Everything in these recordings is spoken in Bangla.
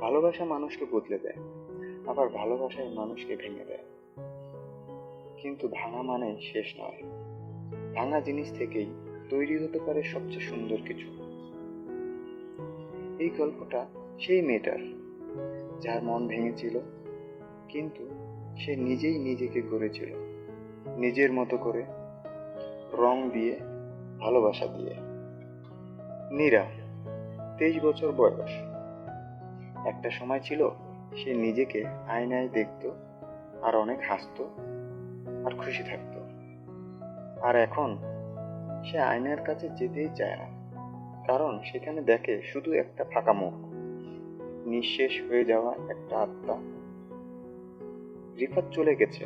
ভালোবাসা মানুষকে বদলে দেয়, আবার ভালোবাসায় মানুষকে ভেঙে দেয়। কিন্তু ভাঙা মানে শেষ নয়। ভাঙা জিনিস থেকেই তৈরি হতে পারে সবচেয়ে সুন্দর কিছু। এই গল্পটা সেই মেয়েটার, যার মন ভেঙেছিল, কিন্তু সে নিজেই নিজেকে গড়েছিল, নিজের মতো করে, রং দিয়ে, ভালোবাসা দিয়ে। নীরা, 23 বছর বয়স। একটা সময় ছিল সে নিজেকে আয়নায় দেখতো, আর অনেক হাসতো আর খুশি থাকতো। আর এখন সে আয়নার কাছে যেতেই চায় না, কারণ সেখানে দেখে শুধু একটা ফাঁকা মুখ, নিঃশেষ হয়ে যাওয়া একটা আত্মা। রিফাত চলে গেছে,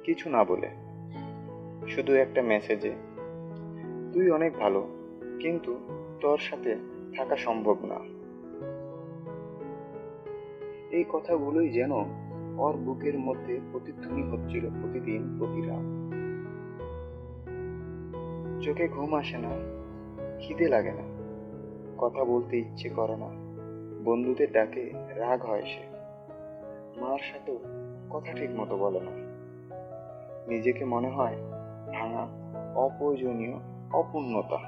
কিছু না বলে, শুধু একটা মেসেজে, তুই অনেক ভালো, কিন্তু তোর সাথে থাকা সম্ভব না। এই কথাগুলোই যেন ওর বুকের মধ্যে প্রতিধ্বনি হচ্ছিল প্রতিদিন, প্রতি রাত। চোখে ঘুম আসে না, খিদে লাগে না, কথা বলতে ইচ্ছে করে না, বন্ধুদের ডাকে রাগ হয় সে, মার সাথেও কথা ঠিক মতো বলে না। নিজেকে মনে হয় ভাঙা, অপ্রয়োজনীয়, অপূর্ণতা।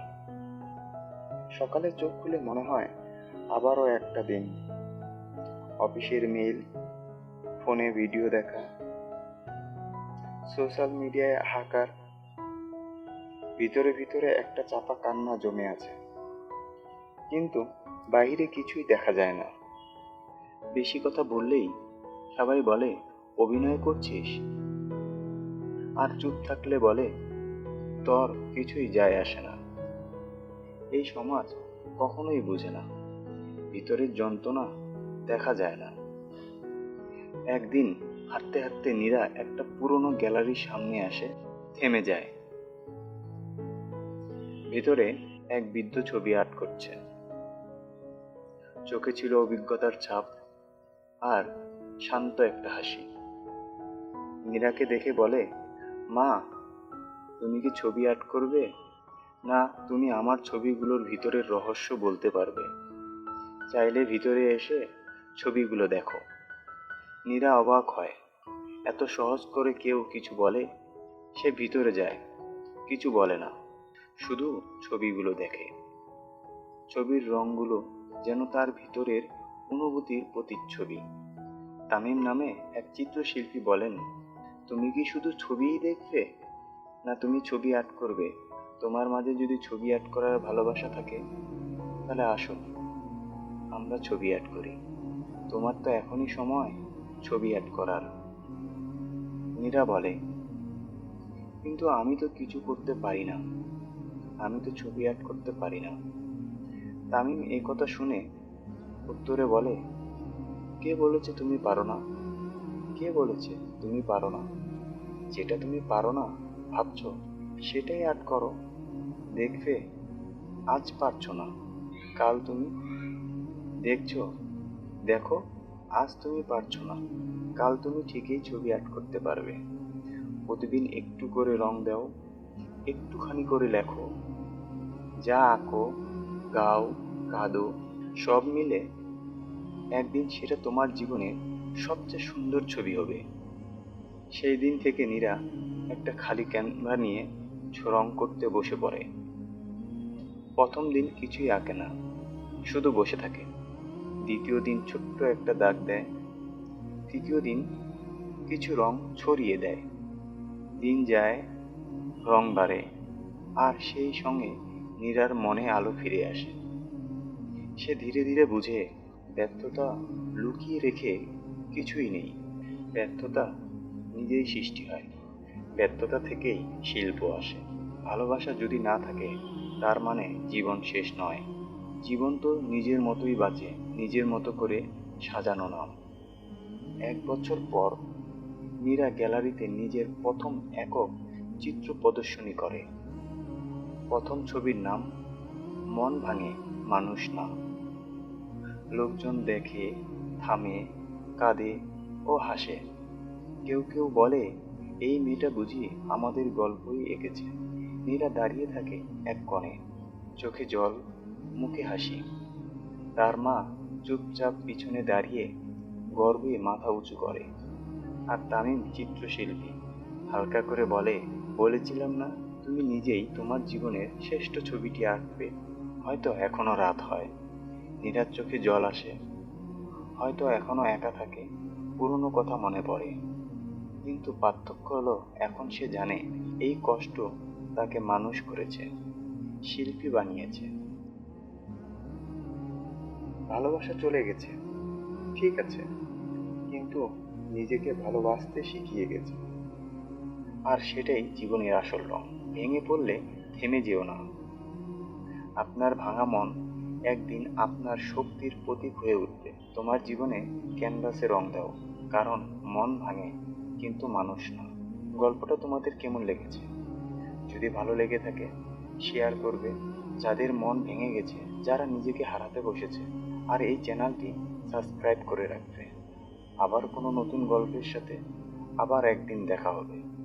সকালে চোখ খুলে মনে হয় আবারও একটা দিন, অফিসের মেইল, ফোনে ভিডিও দেখা, সোশ্যাল মিডিয়ায় হাঁকার, ভিতরে ভিতরে একটা চাপা কান্না জমে আছে, কিন্তু বাইরে কিছুই দেখা যায় না। বেশি কথা বললেই সবাই বলে অভিনয় করছিস, আর চুপ থাকলে বলে তোর কিছুই যায় আসে না। এই সমাজ কখনোই বোঝে না, ভিতরের যন্ত্রণা দেখা যায় না। একদিন হাঁটতে হাঁটতে নীরা একটা পুরনো গ্যালারির সামনে আসে, থেমে যায়। ভিতরে এক বৃদ্ধ ছবি আর্ট করছে, চোখে ছিল অভিজ্ঞতার ছাপ, আর শান্ত একটা হাসি। নীরাকে দেখে বলে, মা, তুমি কি ছবি আর্ট করবে, না তুমি আমার ছবিগুলোর ভিতরের রহস্য বলতে পারবে? চাইলে ভিতরে এসে ছবিগুলো দেখো। নীরা অবাক হয়, এত সহজ করে কেউ কিছু বলে? সে ভিতরে যায়, কিছু বলে না, শুধু ছবিগুলো দেখে। ছবির রঙগুলো যেন তার ভিতরের অনুভূতির প্রতিচ্ছবি। তামিম নামে এক চিত্রশিল্পী বলেন, তুমি কি শুধু ছবিই দেখবে, না তুমি ছবি আর্ট করবে? তোমার মাঝে যদি ছবি আর্ট করার ভালোবাসা থাকে, তাহলে আসো, আমরা ছবি আর্ট করি। তোমার তো এখনই সময় ছবি আর্ট করার। নীরা বলে, কিন্তু আমি তো কিছু করতে পারি না, আমি তো ছবি আর্ট করতে পারি না। তামিম এই কথা শুনে উত্তরে বলে, কে বলেছে তুমি পারো না? কে বলেছে তুমি পারো না? যেটা তুমি পারো না ভাবছো, সেটাই আর্ট করো। দেখবে আজ পারছো না, কাল তুমি, দেখছো, দেখো, আজ তুমি পারছো না, কাল তুমি ঠিকই ছবি আর্ট করতে পারবে। প্রতিদিন একটু করে রং দাও, একটুখানি করে লেখো, যা আঁকো, গাও, কাঁদো, সব মিলে একদিন সেটা তোমার জীবনের সবচেয়ে সুন্দর ছবি হবে। সেই দিন থেকে নীরা একটা খালি ক্যামেরা নিয়ে রং করতে বসে পড়ে। প্রথম দিন কিছুই আঁকে না, শুধু বসে থাকে। দ্বিতীয় দিন ছোট্ট একটা দাগ দেয়, তৃতীয় দিন কিছু রং ছড়িয়ে দেয়। দিন যায়, রং বাড়ে, আর সেই সঙ্গে নীরার মনে আলো ফিরে আসে। সে ধীরে ধীরে বুঝে, ব্যর্থতা লুকিয়ে রেখে কিছুই নেই, ব্যর্থতা নিজেই সৃষ্টি হয়, ব্যর্থতা থেকেই শিল্প আসে। ভালোবাসা যদি না থাকে, তার মানে জীবন শেষ নয়। জীবন তো নিজের মতোই বাঁচে, নিজের মতো করে সাজানো নাম। 1 বছর পর নীরা গ্যালারিতে নিজের প্রথম একক চিত্র প্রদর্শনী করে। প্রথম ছবির নাম মন ভাঙে মানুষ না। লোকজন দেখে, থামে, কাঁদে ও হাসে। কেউ কেউ বলে, এই মেয়েটা বুঝি আমাদের গল্পই এঁকেছে। নীরা দাঁড়িয়ে থাকে এক কোণে, চোখে জল, মুখে হাসি। তার মা চুপচাপ পিছনে দাঁড়িয়ে গর্বে মাথা উঁচু করে। আর তামিম চিত্রশিল্পী হালকা করে বলে, বলেছিলাম না তুমি নিজেই তোমার জীবনের শ্রেষ্ঠ ছবিটি আঁকবে। হয়তো এখনো রাত হয়, নীরার চোখে জল আসে, হয়তো এখনো একা থাকে, পুরনো কথা মনে পড়ে। কিন্তু পার্থক্য হলো এখন সে জানে এই কষ্ট তাকে মানুষ করেছে, শিল্পী বানিয়েছে। ভালোবাসা চলে গেছে, ঠিক আছে, কিন্তু নিজেকে ভালোবাসতে শিখিয়ে গেছে। আর সেটাই জীবনের আসল রং। ভেঙে পড়লে থেমে যেও না। আপনার ভাঙা মন একদিন আপনার শক্তির প্রতীক হয়ে উঠবে। তোমার জীবনে ক্যানভাসে রং দাও, কারণ মন ভাঙে কিন্তু মানুষ না। গল্পটা তোমাদের কেমন লেগেছে? যদি ভালো লেগে থাকে শেয়ার করবে যাদের মন ভেঙে গেছে, যারা নিজেকে হারাতে বসেছে। আর এই চ্যানেলটি সাবস্ক্রাইব করে রাখবে। আবার কোনো নতুন গল্পের সাথে আবার একদিন দেখা হবে।